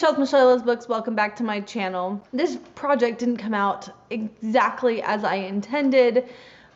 Michelle's Michelle's Books. Welcome back to my channel. This project didn't come out exactly as I intended,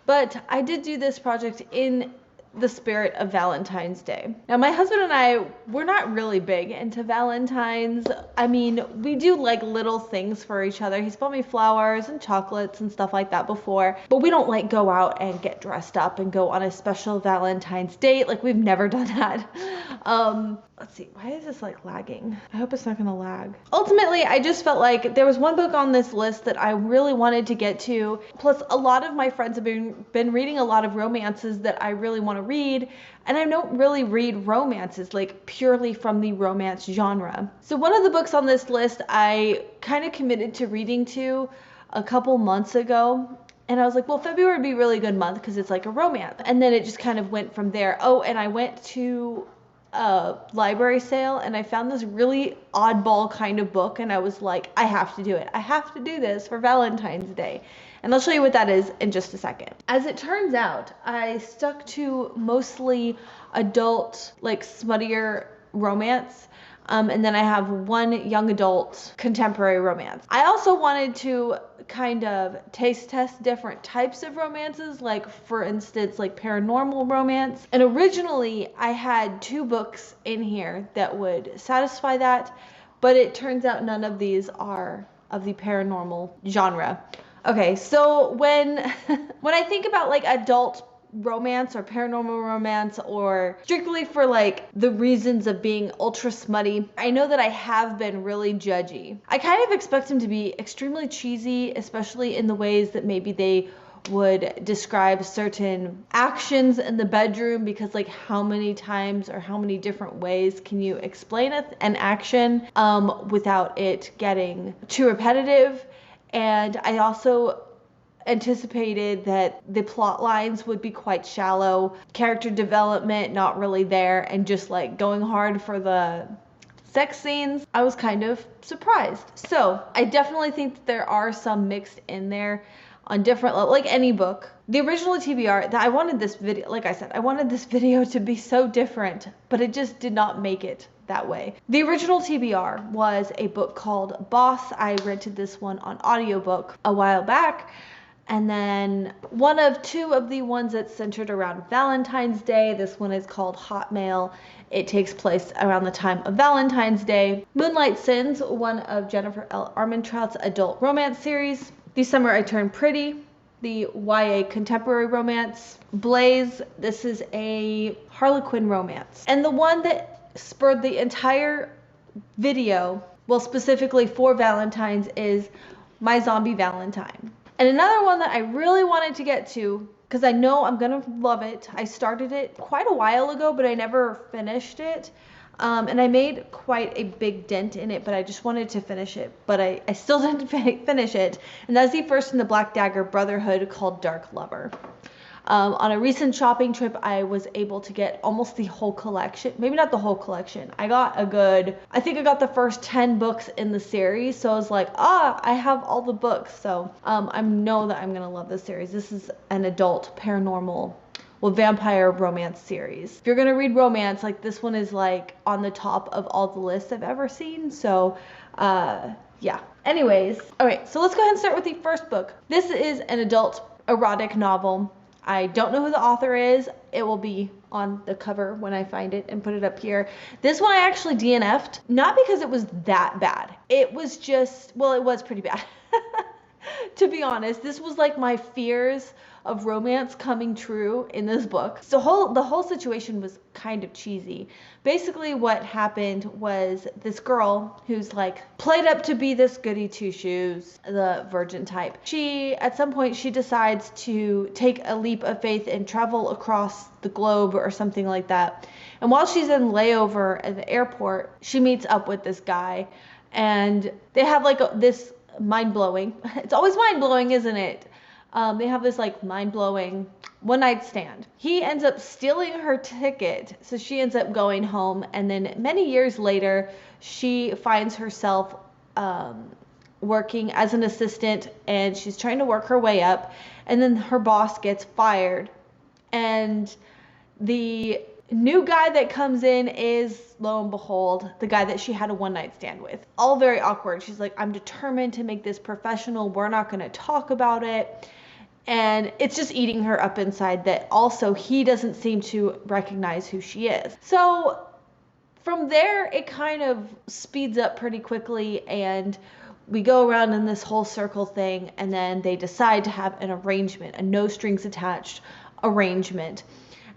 but I did do this project in the spirit of Valentine's Day. Now, my husband and I, we're not really big into Valentine's. I mean, we do like little things for each other. He's bought me flowers and chocolates and stuff like that before, but we don't like go out and get dressed up and go on a special Valentine's date. Like, we've never done that. Let's see, why is this like lagging? I hope it's not gonna lag. Ultimately, I just felt like there was one book on this list that I really wanted to get to. Plus, a lot of my friends have been reading a lot of romances that I really want to read, and I don't really read romances like purely from the romance genre. So one of the books on this list I kind of committed to reading to a couple months ago. And I was like, well, February would be a really good month because it's like a romance. And then it just kind of went from there. Oh, and I went to a library sale and I found this really oddball kind of book, and I was like, I have to do it. I have to do this for Valentine's Day. And I'll show you what that is in just a second. As it turns out, I stuck to mostly adult, like smuttier romance. And then I have one young adult contemporary romance. I also wanted to kind of taste test different types of romances, like for instance, like paranormal romance. And originally I had 2 books in here that would satisfy that, but it turns out none of these are of the paranormal genre. Okay, so when I think about like adult romance or paranormal romance, or strictly for like the reasons of being ultra smutty, I know that I have been really judgy. I kind of expect them to be extremely cheesy, especially in the ways that maybe they would describe certain actions in the bedroom, because like how many times or how many different ways can you explain an action without it getting too repetitive? And I also anticipated that the plot lines would be quite shallow, character development not really there, and just like going hard for the sex scenes. I was kind of surprised. So I definitely think that there are some mixed in there on different levels, like any book. The original TBR, that I wanted this video, like I said, I wanted this video to be so different, but it just did not make it that way. The original TBR was a book called Boss. I rented this one on audiobook a while back. And then one of 2 of the ones that's centered around Valentine's Day. This one is called Hot Mail. It takes place around the time of Valentine's Day. Moonlight Sins, one of Jennifer L. Armentrout's adult romance series. The Summer I Turned Pretty, the YA contemporary romance. Blaze, this is a Harlequin romance. And the one that spurred the entire video, well, specifically for Valentine's, is My Zombie Valentine. And another one that I really wanted to get to, because I know I'm gonna love it. I started it quite a while ago, but I never finished it. And I made quite a big dent in it, but I just wanted to finish it. But I still didn't finish it. And that's the first in the Black Dagger Brotherhood, called Dark Lover. On a recent shopping trip, I was able to get almost the whole collection. Maybe not the whole collection. I think I got the first 10 books in the series. So I was like, I have all the books. So I know that I'm going to love this series. This is an adult paranormal, well, vampire romance series. If you're going to read romance, like this one is like on the top of all the lists I've ever seen. So yeah. Anyways, all right, so let's go ahead and start with the first book. This is an adult erotic novel. I don't know who the author is. It will be on the cover when I find it and put it up here. This one I actually DNF'd, not because it was that bad. It was just, well, it was pretty bad. To be honest, this was like my fears of romance coming true in this book. So the whole situation was kind of cheesy. Basically what happened was this girl who's like played up to be this goody two shoes, the virgin type. At some point she decides to take a leap of faith and travel across the globe or something like that. And while she's in layover at the airport, she meets up with this guy, and they have like this mind-blowing, it's always mind-blowing, isn't it? They have this like mind-blowing one-night stand. He ends up stealing her ticket, so she ends up going home, and then many years later she finds herself working as an assistant, and she's trying to work her way up, and then her boss gets fired, and the New guy that comes in is, lo and behold, the guy that she had a one night stand with. All very awkward. She's like, I'm determined to make this professional. We're not going to talk about it. And it's just eating her up inside that also he doesn't seem to recognize who she is. So from there, it kind of speeds up pretty quickly, and we go around in this whole circle thing, and then they decide to have an arrangement, a no strings attached arrangement.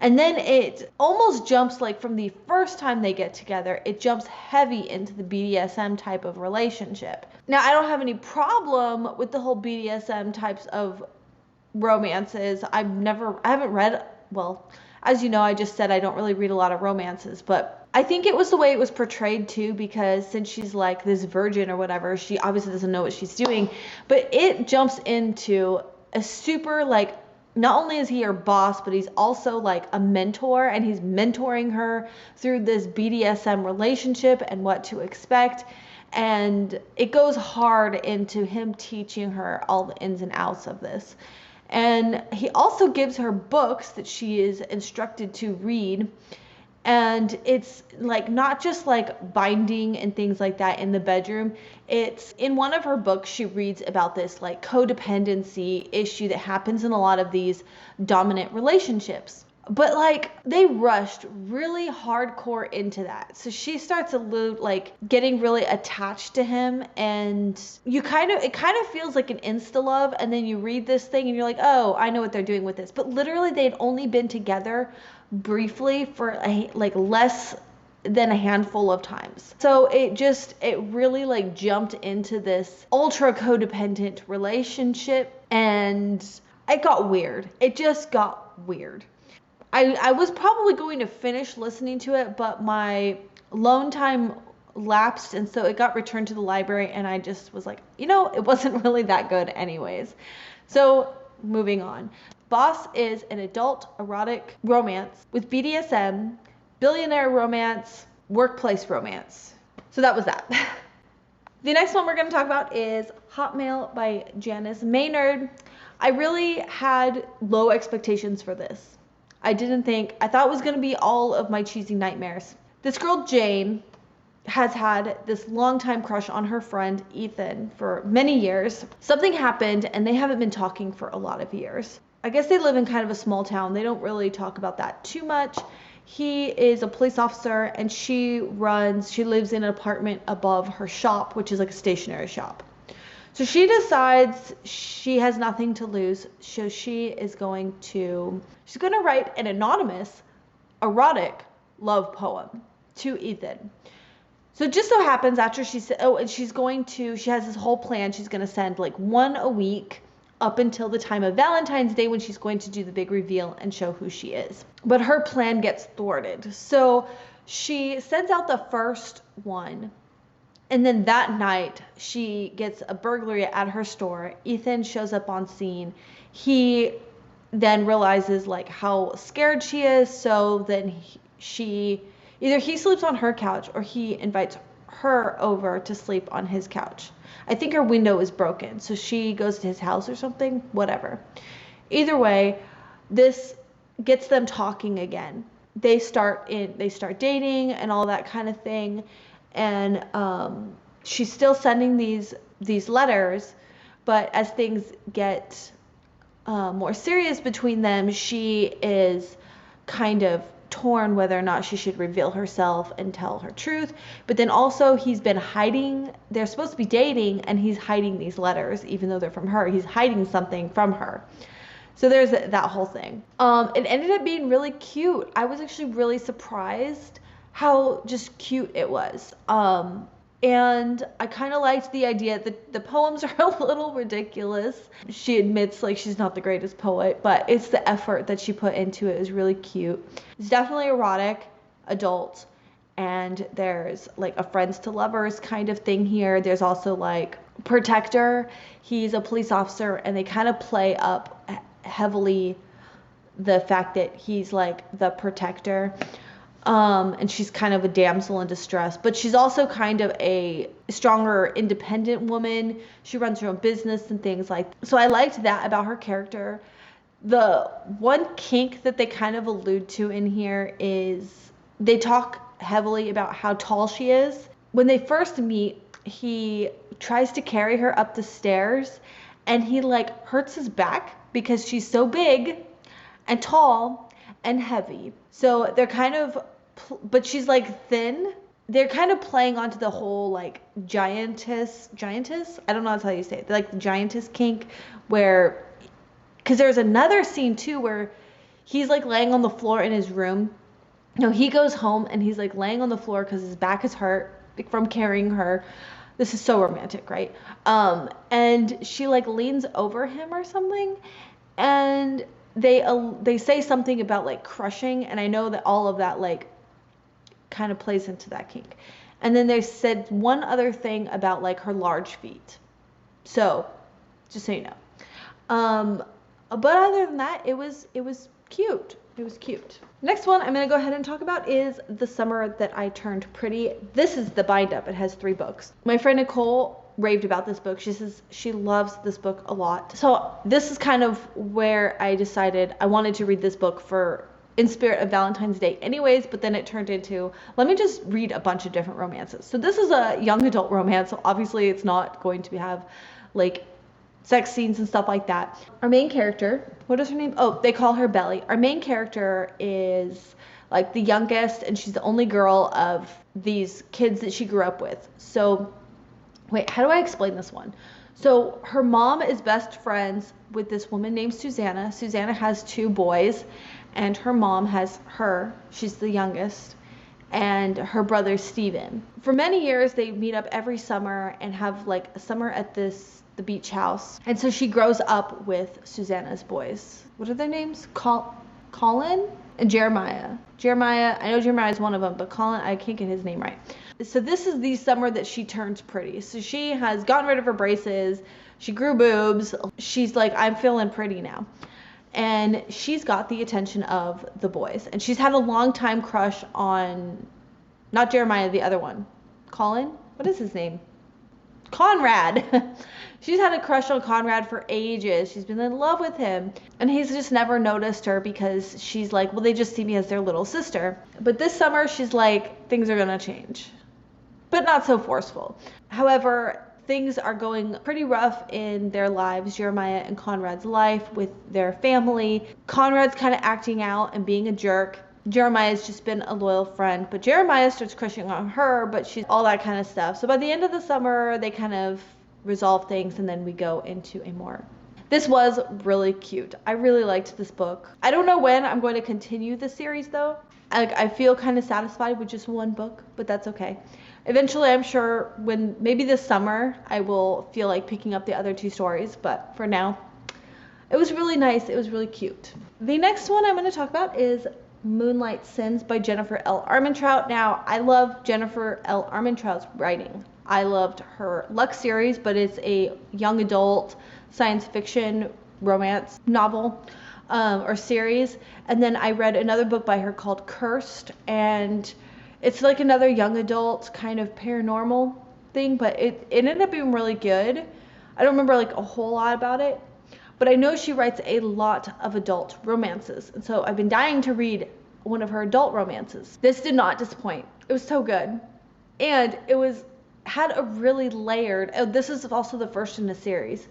And then it almost jumps, like from the first time they get together, it jumps heavy into the BDSM type of relationship. Now, I don't have any problem with the whole BDSM types of romances. I haven't read, well, as you know, I just said I don't really read a lot of romances, but I think it was the way it was portrayed too, because since she's like this virgin or whatever, she obviously doesn't know what she's doing, but it jumps into a super, like, not only is he her boss, but he's also like a mentor, and he's mentoring her through this BDSM relationship and what to expect. And it goes hard into him teaching her all the ins and outs of this. And he also gives her books that she is instructed to read. And it's like not just like binding and things like that in the bedroom. It's in one of her books, she reads about this like codependency issue that happens in a lot of these dominant relationships. But like they rushed really hardcore into that. So she starts like getting really attached to him, and it kind of feels like an insta love, and then you read this thing and you're like, oh, I know what they're doing with this. But literally they'd only been together briefly for like less than a handful of times. So it really like jumped into this ultra codependent relationship, and it got weird. It just got weird. I was probably going to finish listening to it, but my loan time lapsed, and so it got returned to the library, and I just was like, it wasn't really that good anyways. So moving on. Boss is an adult erotic romance with BDSM, billionaire romance, workplace romance. So that was that. The next one we're going to talk about is Hotmail by Janice Maynard. I really had low expectations for this. I thought it was going to be all of my cheesy nightmares. This girl, Jane, has had this longtime crush on her friend, Ethan, for many years. Something happened, and they haven't been talking for a lot of years. I guess they live in kind of a small town. They don't really talk about that too much. He is a police officer, and she lives in an apartment above her shop, which is like a stationery shop. So she decides she has nothing to lose, so she's going to write an anonymous erotic love poem to Ethan. So it just so happens after she said, she has this whole plan. She's going to send like one a week up until the time of Valentine's Day, when she's going to do the big reveal and show who she is. But her plan gets thwarted. So she sends out the first one. And then that night, she gets a burglary at her store. Ethan shows up on scene. He then realizes like how scared she is. So then either he sleeps on her couch, or he invites her over to sleep on his couch. I think her window is broken, so she goes to his house or something, whatever. Either way, this gets them talking again. They start dating and all that kind of thing. And she's still sending these letters, but as things get more serious between them, she is kind of torn whether or not she should reveal herself and tell her truth. But then also he's been hiding. They're supposed to be dating, and he's hiding these letters, even though they're from her. He's hiding something from her. So there's that whole thing. It ended up being really cute. I was actually really surprised how just cute it was. And I kind of liked the idea that the poems are a little ridiculous. She admits like she's not the greatest poet, but it's the effort that she put into it is really cute. It's definitely erotic, adult, and there's like a friends to lovers kind of thing here. There's also like protector. He's a police officer, and they kind of play up heavily the fact that he's like the protector. And she's kind of a damsel in distress, but she's also kind of a stronger, independent woman. She runs her own business and things like that. So I liked that about her character. The one kink that they kind of allude to in here is they talk heavily about how tall she is. When they first meet, he tries to carry her up the stairs and he like hurts his back because she's so big and tall and heavy. So they're kind of, but she's like thin. They're kind of playing onto the whole like giantess. I don't know how you say it. Like the giantess kink, where, because there's another scene too where he's like laying on the floor in his room. No, he goes home and he's like laying on the floor because his back is hurt from carrying her. This is so romantic, right? And she like leans over him or something, and they say something about like crushing, and I know that all of that like kind of plays into that kink. And then they said one other thing about like her large feet. So, just so you know. But other than that, it was cute. It was cute. Next one I'm going to go ahead and talk about is The Summer That I Turned Pretty. This is the bind up. It has 3 books. My friend Nicole raved about this book. She says she loves this book a lot. So this is kind of where I decided I wanted to read this book for in spirit of Valentine's Day anyways, but then it turned into, let me just read a bunch of different romances. So this is a young adult romance. So obviously it's not going to have like sex scenes and stuff like that. Our main character, what is her name? Oh, they call her Belly. Our main character is like the youngest, and she's the only girl of these kids that she grew up with. So, wait, how do I explain this one? So her mom is best friends with this woman named Susanna. Susanna has 2 boys, and her mom has her. She's the youngest, and her brother Steven. For many years, they meet up every summer and have like a summer at the beach house. And so she grows up with Susanna's boys. What are their names? Colin and Jeremiah. I know Jeremiah is one of them, but Colin, I can't get his name right. So this is the summer that she turns pretty. So she has gotten rid of her braces. She grew boobs. She's like, I'm feeling pretty now. And she's got the attention of the boys. And she's had a long time crush on, not Jeremiah, the other one. Colin? What is his name? Conrad. She's had a crush on Conrad for ages. She's been in love with him. And he's just never noticed her because she's like, well, they just see me as their little sister. But this summer, she's like, things are going to change. But not so forceful. However, things are going pretty rough in their lives, Jeremiah and Conrad's life with their family. Conrad's kind of acting out and being a jerk. Jeremiah's just been a loyal friend, but Jeremiah starts crushing on her, but she's all that kind of stuff. So by the end of the summer, they kind of resolve things, and then we go into a more. This was really cute. I really liked this book. I don't know when I'm going to continue the series though. I feel kind of satisfied with just one book, but that's okay. Eventually, I'm sure when maybe this summer, I will feel like picking up the other 2 stories, but for now, it was really nice. It was really cute. The next one I'm going to talk about is Moonlight Sins by Jennifer L. Armentrout. Now, I love Jennifer L. Armentrout's writing. I loved her Lux series, but it's a young adult science fiction romance novel or series. And then I read another book by her called Cursed, and it's like another young adult kind of paranormal thing, but it ended up being really good. I don't remember like a whole lot about it, but I know she writes a lot of adult romances. And so I've been dying to read one of her adult romances. This did not disappoint. It was so good. And it had a really layered, this is also the first in the series.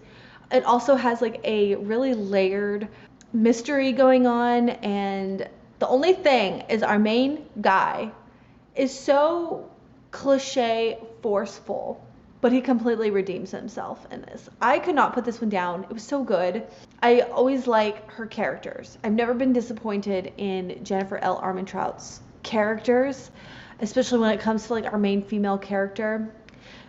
It also has like a really layered mystery going on. And the only thing is our main guy is so cliche forceful, but he completely redeems himself in this. I could not put this one down. It was so good. I always like her characters. I've never been disappointed in Jennifer L. Armentrout's characters, especially when it comes to like our main female character.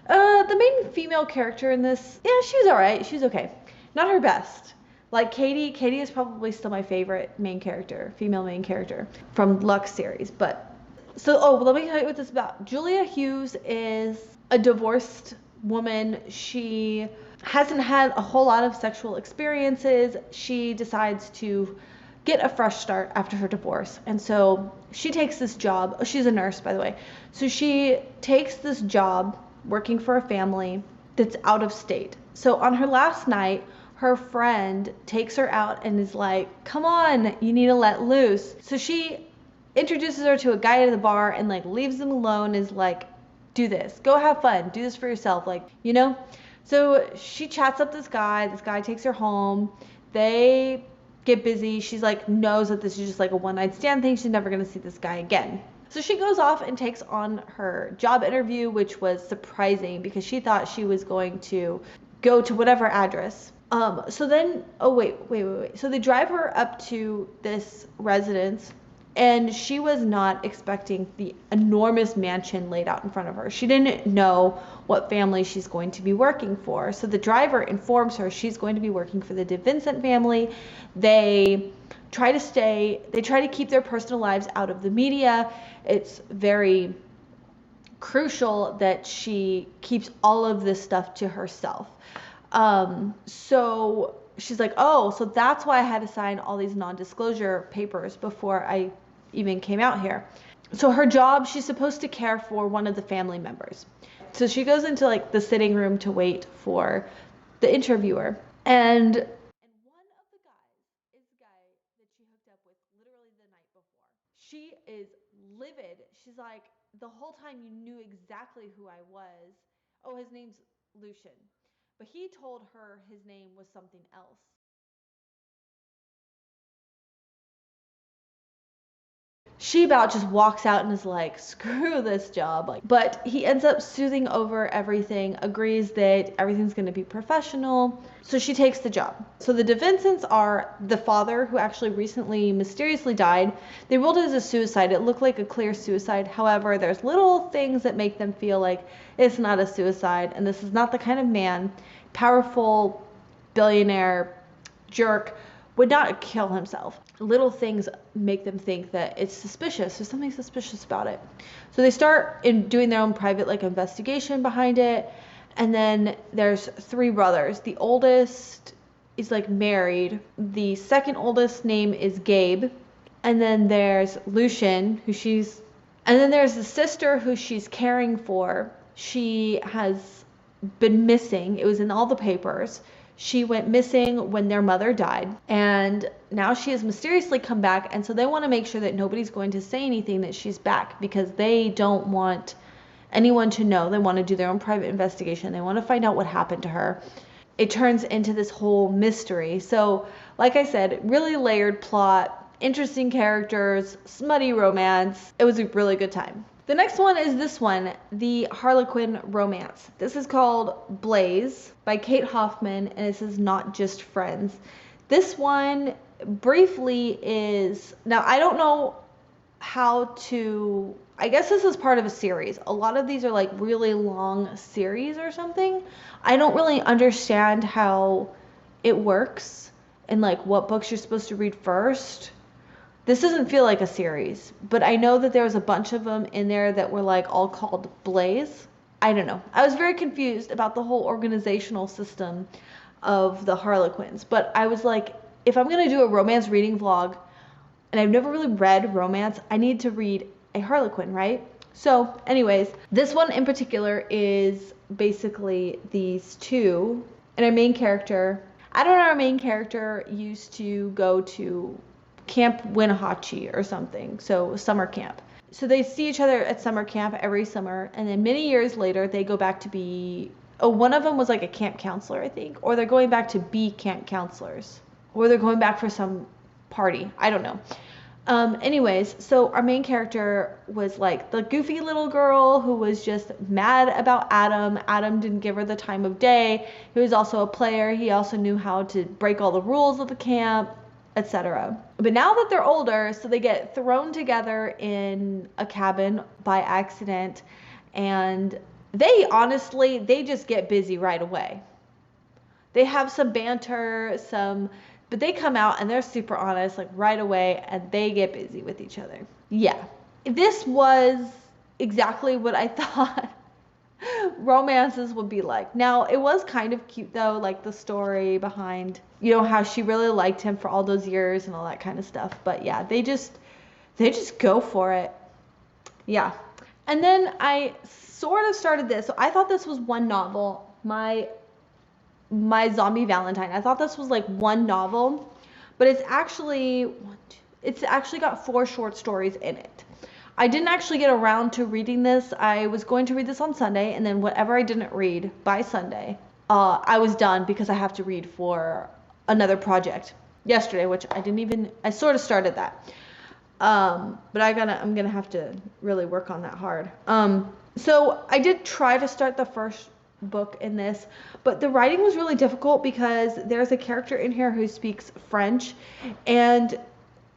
The main female character in this, yeah, she was alright. She was okay. Not her best. Like Katie is probably still my favorite main character, female main character from Lux series. But so, let me tell you what this is about. Julia Hughes is a divorced woman. She hasn't had a whole lot of sexual experiences. She decides to get a fresh start after her divorce. And so she takes this job. Oh, she's a nurse, by the way. So she takes this job working for a family that's out of state. So on her last night, her friend takes her out and is like, come on, you need to let loose. So she introduces her to a guy at the bar and like leaves them alone, is like, do this, go have fun, do this for yourself, like, you know. So she chats up this guy takes her home, they get busy. She's like, knows that this is just like a one night stand thing, she's never gonna see this guy again. So she goes off and takes on her job interview, which was surprising because she thought she was going to go to whatever address. So then, oh wait. So they drive her up to this residence, and she was not expecting the enormous mansion laid out in front of her. She didn't know what family she's going to be working for. So the driver informs her she's going to be working for the DeVincent family. They try to keep their personal lives out of the media. It's very crucial that she keeps all of this stuff to herself. So she's like, oh, so that's why I had to sign all these non-disclosure papers before I even came out here. So her job, she's supposed to care for one of the family members. So she goes into like the sitting room to wait for the interviewer. And one of the guys is the guy that she hooked up with literally the night before. She is livid. She's like, the whole time you knew exactly who I was. Oh, his name's Lucian. But he told her his name was something else. She about just walks out and is like, screw this job. Like, but he ends up soothing over everything, agrees that everything's going to be professional. So she takes the job. So the DeVincents are the father, who actually recently mysteriously died. They ruled it as a suicide. It looked like a clear suicide. However, there's little things that make them feel like it's not a suicide. And this is not the kind of man, powerful, billionaire, jerk, would not kill himself. Little things make them think that it's suspicious. There's something suspicious about it. So they start doing their own private like investigation behind it. And then there's three brothers. The oldest is like married. The second oldest name is Gabe. And then there's Lucian, and then there's the sister who she's caring for. She has been missing. It was in all the papers. She went missing when their mother died, and now she has mysteriously come back, and so they want to make sure that nobody's going to say anything that she's back, because they don't want anyone to know. They want to do their own private investigation. They want to find out what happened to her. It turns into this whole mystery. So, like I said, really layered plot, interesting characters, smutty romance. It was a really good time. The next one is this one, the Harlequin romance. This is called Blaze by Kate Hoffman, and this is Not Just Friends. This one briefly is, now I don't know I guess this is part of a series. A lot of these are like really long series or something. I don't really understand how it works and like what books you're supposed to read first. This doesn't feel like a series, but I know that there was a bunch of them in there that were like all called Blaze. I don't know. I was very confused about the whole organizational system of the Harlequins, but I was like, if I'm going to do a romance reading vlog, and I've never really read romance, I need to read a Harlequin, right? So anyways, this one in particular is basically these two, and our main character, our main character used to go to Camp Winnahatchee or something, so summer camp. So they see each other at summer camp every summer, and then many years later they go back to be, one of them was like a camp counselor, I think, or they're going back to be camp counselors, or they're going back for some party, I don't know. Anyways, so our main character was like the goofy little girl who was just mad about Adam. Adam didn't give her the time of day. He was also a player. He also knew how to break all the rules of the camp, etc. But now that they're older, so they get thrown together in a cabin by accident, and they just get busy right away. They have some banter, but they come out and they're super honest like right away, and they get busy with each other. Yeah, this was exactly what I thought romances would be like. Now, it was kind of cute though, like the story behind, how she really liked him for all those years and all that kind of stuff. But yeah, they just go for it. Yeah. And then I sort of started this. So I thought this was one novel. My My Zombie Valentine. I thought this was like one novel, but it's actually got 4 short stories in it. I didn't actually get around to reading this. I was going to read this on Sunday, and then whatever I didn't read by Sunday, I was done because I have to read for another project yesterday, which I sort of started that. But I'm gonna have to really work on that hard. So I did try to start the first book in this, but the writing was really difficult because there's a character in here who speaks French, and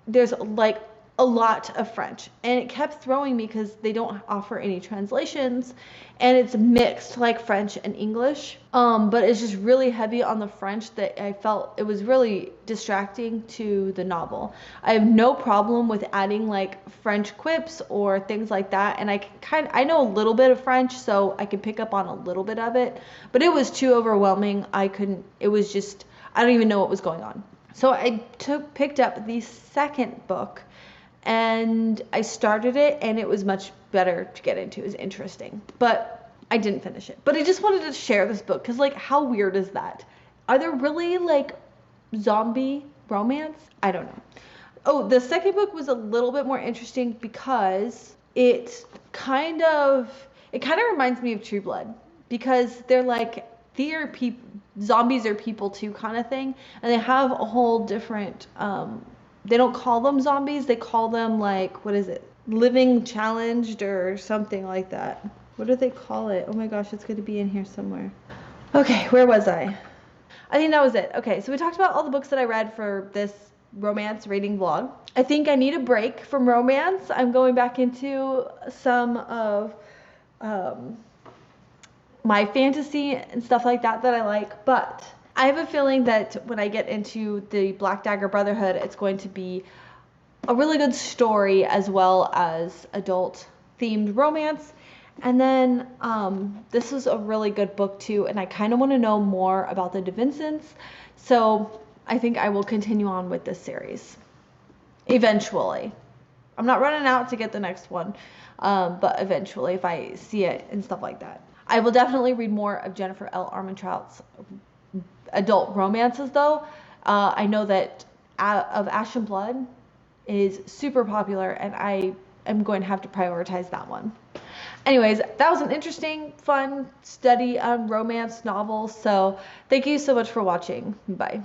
there's like a lot of French, and it kept throwing me because they don't offer any translations, and it's mixed like French and English. But it's just really heavy on the French that I felt it was really distracting to the novel. I have no problem with adding like French quips or things like that, and I know a little bit of French, so I could pick up on a little bit of it, but it was too overwhelming. It was just, I don't even know what was going on. So I picked up the second book, and I started it, and it was much better to get into. It was interesting, but I didn't finish it. But I just wanted to share this book because, like, how weird is that? Are there really like zombie romance? I don't know. Oh, the second book was a little bit more interesting because it kind of reminds me of True Blood, because they're like, zombies are people too kind of thing, and they have a whole different they don't call them zombies, they call them, like, what is it, living challenged or something like that. What do they call it? Oh my gosh, it's going to be in here somewhere. Okay, where was I think that was it. Okay, so we talked about all the books that I read for this romance reading vlog. I think I need a break from romance. I'm going back into some of my fantasy and stuff like that I like, but I have a feeling that when I get into the Black Dagger Brotherhood, it's going to be a really good story as well as adult themed romance. And then this is a really good book too, and I kind of want to know more about the DeVincents, so I think I will continue on with this series eventually. I'm not running out to get the next one, but eventually, if I see it and stuff like that. I will definitely read more of Jennifer L. Armentrout's adult romances, though. I know that of Ash and Blood is super popular, and I am going to have to prioritize that one. Anyways, that was an interesting, fun study on romance novels, so thank you so much for watching. Bye.